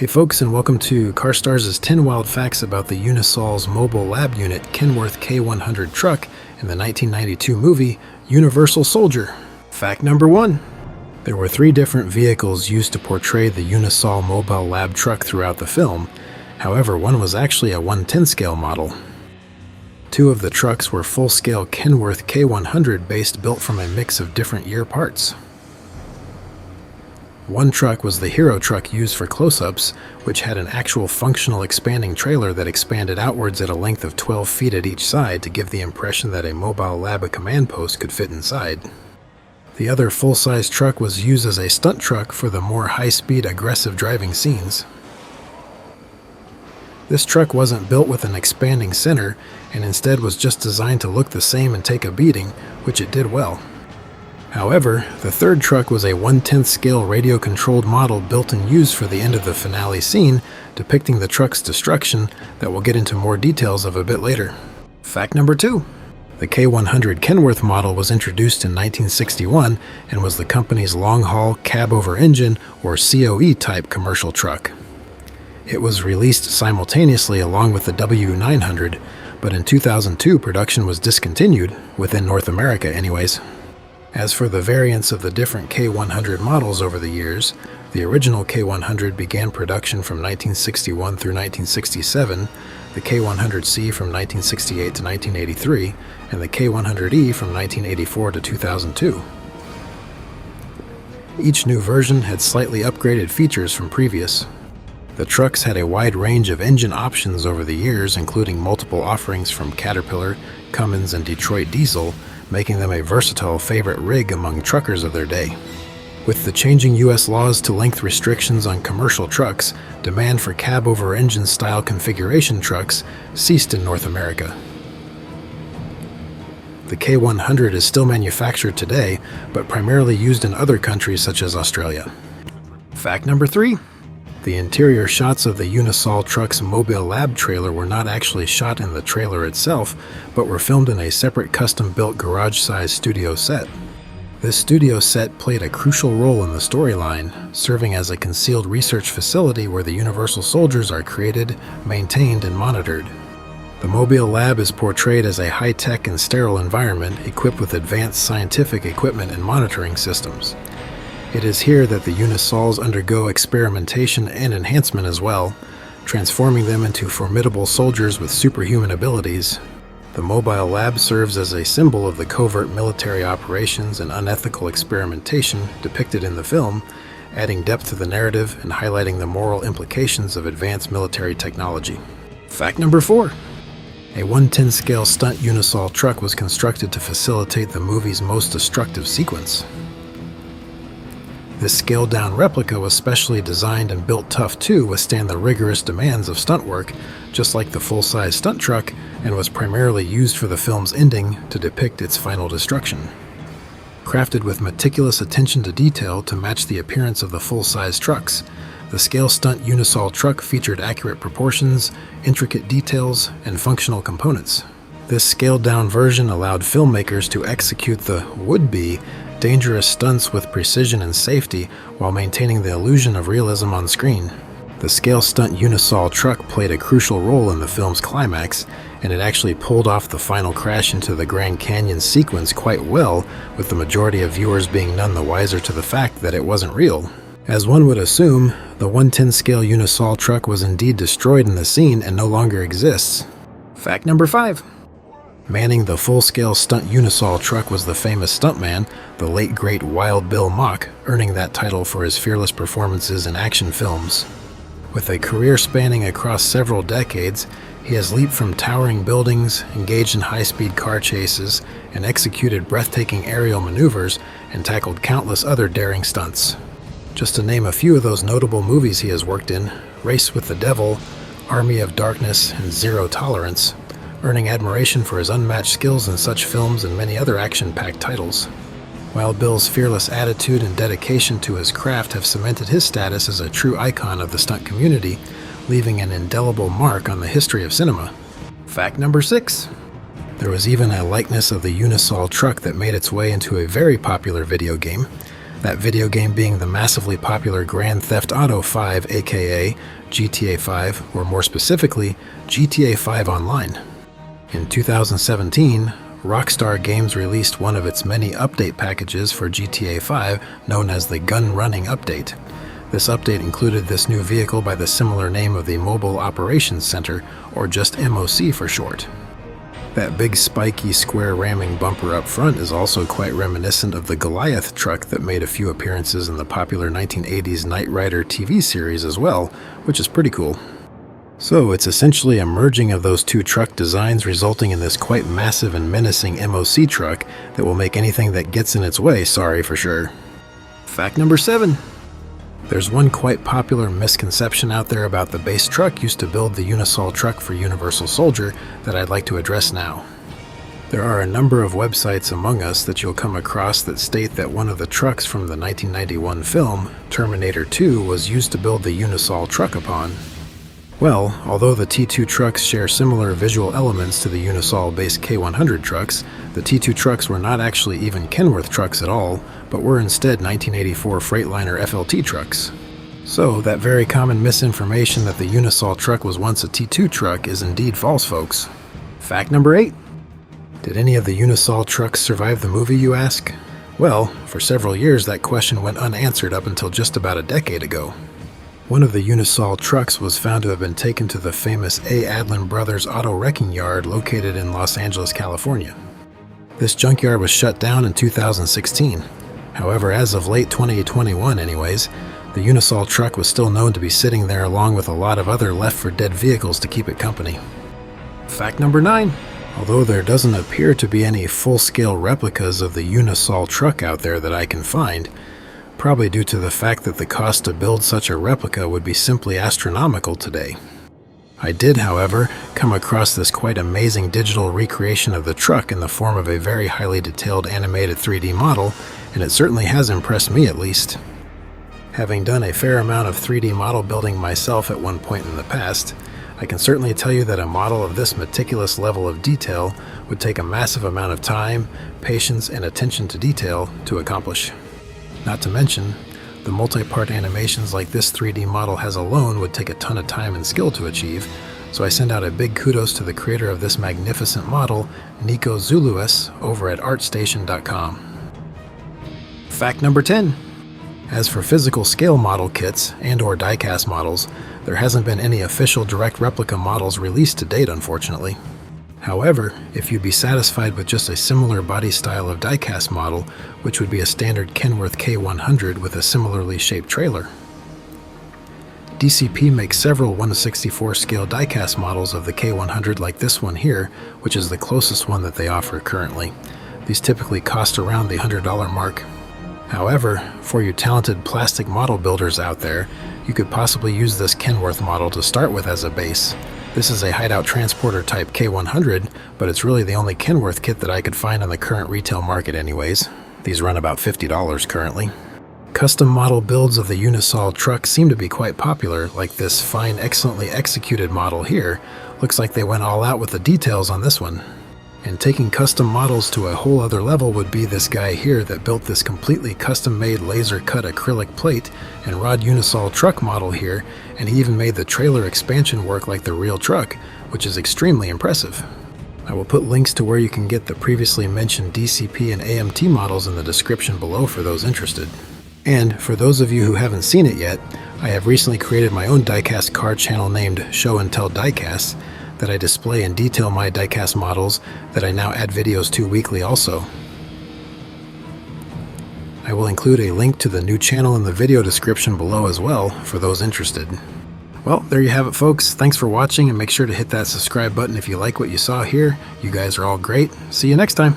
Hey folks, and welcome to CarStarz' 10 Wild Facts about the Unisol's mobile lab unit Kenworth K100 truck in the 1992 movie Universal Soldier. Fact number 1. There were 3 different vehicles used to portray the Unisol mobile lab truck throughout the film. However, one was actually a 1/10 scale model. 2 of the trucks were full-scale Kenworth K100 built from a mix of different year parts. One truck was the hero truck used for close-ups, which had an actual functional expanding trailer that expanded outwards at a length of 12 feet at each side to give the impression that a mobile lab command post could fit inside. The other full-size truck was used as a stunt truck for the more high-speed, aggressive driving scenes. This truck wasn't built with an expanding center, and instead was just designed to look the same and take a beating, which it did well. However, the third truck was a 1/10 scale radio-controlled model built and used for the end of the finale scene, depicting the truck's destruction that we'll get into more details of a bit later. Fact number 2. The K100 Kenworth model was introduced in 1961 and was the company's long-haul cab-over-engine or COE type commercial truck. It was released simultaneously along with the W900, but in 2002 production was discontinued, within North America anyways. As for the variants of the different K100 models over the years, the original K100 began production from 1961 through 1967, the K100C from 1968 to 1983, and the K100E from 1984 to 2002. Each new version had slightly upgraded features from previous. The trucks had a wide range of engine options over the years, including multiple offerings from Caterpillar, Cummins, and Detroit Diesel, making them a versatile favorite rig among truckers of their day. With the changing U.S. laws to length restrictions on commercial trucks, demand for cab-over-engine style configuration trucks ceased in North America. The K100 is still manufactured today, but primarily used in other countries such as Australia. Fact number 3. The interior shots of the Unisol truck's mobile lab trailer were not actually shot in the trailer itself, but were filmed in a separate custom-built garage-sized studio set. This studio set played a crucial role in the storyline, serving as a concealed research facility where the Universal Soldiers are created, maintained, and monitored. The mobile lab is portrayed as a high-tech and sterile environment equipped with advanced scientific equipment and monitoring systems. It is here that the Unisols undergo experimentation and enhancement as well, transforming them into formidable soldiers with superhuman abilities. The mobile lab serves as a symbol of the covert military operations and unethical experimentation depicted in the film, adding depth to the narrative and highlighting the moral implications of advanced military technology. Fact number 4. A 1/10 scale stunt Unisol truck was constructed to facilitate the movie's most destructive sequence. This scaled-down replica was specially designed and built tough to withstand the rigorous demands of stunt work, just like the full-size stunt truck, and was primarily used for the film's ending to depict its final destruction. Crafted with meticulous attention to detail to match the appearance of the full-size trucks, the scale-stunt Unisol truck featured accurate proportions, intricate details, and functional components. This scaled-down version allowed filmmakers to execute the would-be dangerous stunts with precision and safety while maintaining the illusion of realism on screen. The scale stunt Unisol truck played a crucial role in the film's climax, and it actually pulled off the final crash into the Grand Canyon sequence quite well, with the majority of viewers being none the wiser to the fact that it wasn't real. As one would assume, the 1/10 scale Unisol truck was indeed destroyed in the scene and no longer exists. Fact number 5. Manning the full-scale stunt Unisol truck was the famous stuntman, the late great Wild Bill Mock, earning that title for his fearless performances in action films. With a career spanning across several decades, he has leaped from towering buildings, engaged in high-speed car chases, and executed breathtaking aerial maneuvers, and tackled countless other daring stunts. Just to name a few of those notable movies he has worked in: Race with the Devil, Army of Darkness, and Zero Tolerance, earning admiration for his unmatched skills in such films and many other action-packed titles. Wild Bill's fearless attitude and dedication to his craft have cemented his status as a true icon of the stunt community, leaving an indelible mark on the history of cinema. Fact number 6. There was even a likeness of the Unisol truck that made its way into a very popular video game. That video game being the massively popular Grand Theft Auto 5, aka GTA 5, or more specifically, GTA 5 Online. In 2017, Rockstar Games released one of its many update packages for GTA 5 known as the Gun Running Update. This update included this new vehicle by the similar name of the Mobile Operations Center, or just MOC for short. That big spiky square ramming bumper up front is also quite reminiscent of the Goliath truck that made a few appearances in the popular 1980s Knight Rider TV series as well, which is pretty cool. So it's essentially a merging of those two truck designs, resulting in this quite massive and menacing MOC truck that will make anything that gets in its way sorry for sure. Fact number 7. There's one quite popular misconception out there about the base truck used to build the Unisol truck for Universal Soldier that I'd like to address now. There are a number of websites among us that you'll come across that state that one of the trucks from the 1991 film, Terminator 2, was used to build the Unisol truck upon. Well, although the T2 trucks share similar visual elements to the Unisol-based K100 trucks, the T2 trucks were not actually even Kenworth trucks at all, but were instead 1984 Freightliner FLT trucks. So, that very common misinformation that the Unisol truck was once a T2 truck is indeed false, folks. Fact number 8. Did any of the Unisol trucks survive the movie, you ask? Well, for several years that question went unanswered up until just about a decade ago. One of the Unisol trucks was found to have been taken to the famous A. Adlin Brothers Auto Wrecking Yard located in Los Angeles, California. This junkyard was shut down in 2016. However, as of late 2021 anyways, the Unisol truck was still known to be sitting there along with a lot of other left-for-dead vehicles to keep it company. Fact number 9. Although there doesn't appear to be any full-scale replicas of the Unisol truck out there that I can find, probably due to the fact that the cost to build such a replica would be simply astronomical today. I did, however, come across this quite amazing digital recreation of the truck in the form of a very highly detailed animated 3D model, and it certainly has impressed me at least. Having done a fair amount of 3D model building myself at one point in the past, I can certainly tell you that a model of this meticulous level of detail would take a massive amount of time, patience, and attention to detail to accomplish. Not to mention, the multi-part animations like this 3D model has alone would take a ton of time and skill to achieve, so I send out a big kudos to the creator of this magnificent model, Nico Zulues, over at artstation.com. Fact number 10. As for physical scale model kits and/or diecast models, there hasn't been any official direct replica models released to date, unfortunately. However, if you'd be satisfied with just a similar body style of diecast model, which would be a standard Kenworth K100 with a similarly shaped trailer. DCP makes several 1/64 scale diecast models of the K100 like this one here, which is the closest one that they offer currently. These typically cost around the $100 mark. However, for you talented plastic model builders out there, you could possibly use this Kenworth model to start with as a base. This is a hideout transporter type K100, but it's really the only Kenworth kit that I could find on the current retail market anyways. These run about $50 currently. Custom model builds of the Unisol truck seem to be quite popular, like this fine, excellently executed model here. Looks like they went all out with the details on this one. And taking custom models to a whole other level would be this guy here that built this completely custom-made laser-cut acrylic plate and rod Unisol truck model here, and he even made the trailer expansion work like the real truck, which is extremely impressive. I will put links to where you can get the previously mentioned DCP and AMT models in the description below for those interested. And for those of you who haven't seen it yet, I have recently created my own diecast card channel named Show and Tell Diecasts, that I display and detail my diecast models that I now add videos to weekly also. I will include a link to the new channel in the video description below as well for those interested. Well, there you have it, folks. Thanks for watching, and make sure to hit that subscribe button if you like what you saw here. You guys are all great. See you next time.